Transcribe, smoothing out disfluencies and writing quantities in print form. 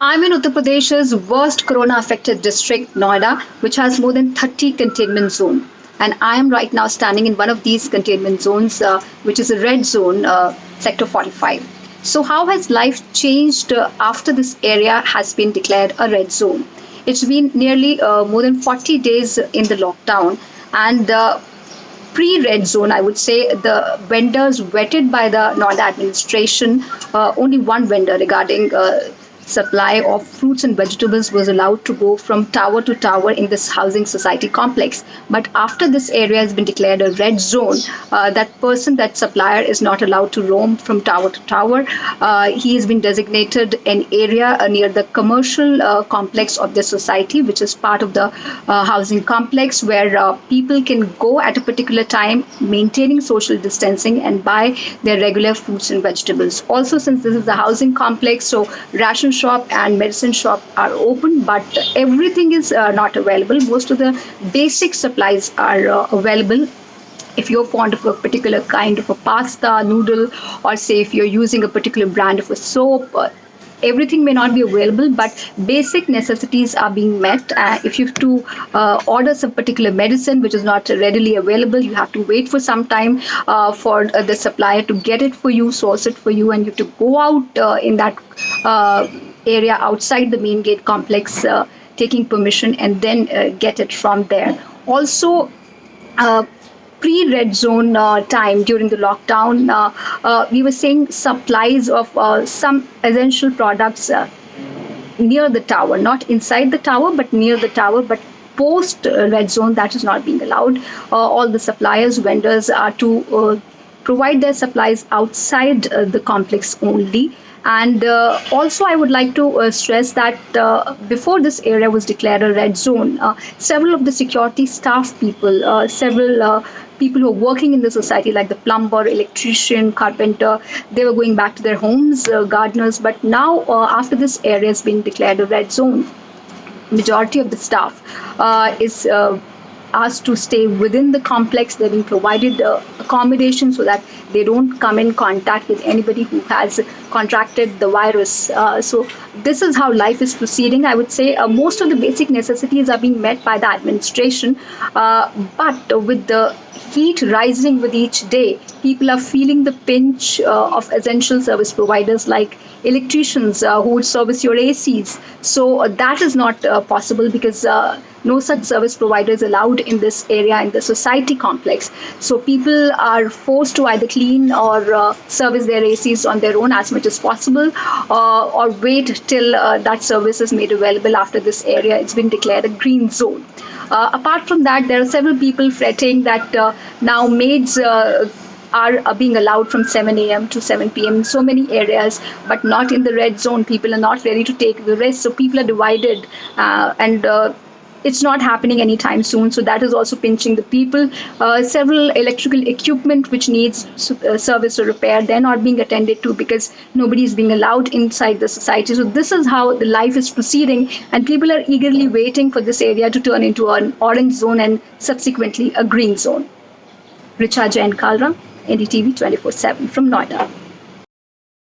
I'm in Uttar Pradesh's worst corona affected district, Noida, which has more than 30 containment zones. And I am right now standing in one of these containment zones, which is a red zone, sector 45. So, how has life changed after this area has been declared a red zone? It's been nearly more than 40 days in the lockdown, and pre-red zone, I would say the vendors vetted by the Noida administration, only one vendor regarding supply of fruits and vegetables was allowed to go from tower to tower in this housing society complex. But after this area has been declared a red zone, that supplier is not allowed to roam from tower to tower. He has been designated an area near the commercial complex of the society, which is part of the housing complex where people can go at a particular time, maintaining social distancing and buy their regular fruits and vegetables. Also, since this is a housing complex, so ration shop and medicine shop are open, but everything is not available. Most of the basic supplies are available. If you're fond of a particular kind of a pasta, noodle, or say if you're using a particular brand of a soap, everything may not be available, but basic necessities are being met. If you have to order some particular medicine which is not readily available, you have to wait for some time for the supplier to get it for you, source it for you, and you have to go out in that area outside the main gate complex, taking permission, and then get it from there. Also, pre-red zone time during the lockdown, we were seeing supplies of some essential products near the tower, not inside the tower, but near the tower. But post red zone, that is not being allowed. All the suppliers, vendors are to provide their supplies outside the complex only. And also, I would like to stress that before this area was declared a red zone, several of the security staff people, several people who are working in the society, like the plumber, electrician, carpenter, they were going back to their homes, gardeners. But now, after this area has been declared a red zone, majority of the staff is asked to stay within the complex. They're being provided accommodation so that they don't come in contact with anybody who has contracted the virus. So this is how life is proceeding. I would say most of the basic necessities are being met by the administration, but with the heat rising with each day, people are feeling the pinch of essential service providers like electricians who would service your ACs. So that is not possible because no such service provider is allowed in this area in the society complex. So people are forced to either clean or service their ACs on their own as much as possible, or wait till that service is made available after this area it's been declared a green zone. Apart from that, there are several people fretting that now maids are being allowed from 7 a.m. to 7 p.m. in so many areas, but not in the red zone. People are not ready to take the risk, so people are divided, and it's not happening anytime soon. So that is also pinching the people. Several electrical equipment which needs service or repair, they're not being attended to because nobody is being allowed inside the society. So this is how the life is proceeding, and people are eagerly waiting for this area to turn into an orange zone and subsequently a green zone. Richa Jain Kalra, NDTV 24/7 from Noida.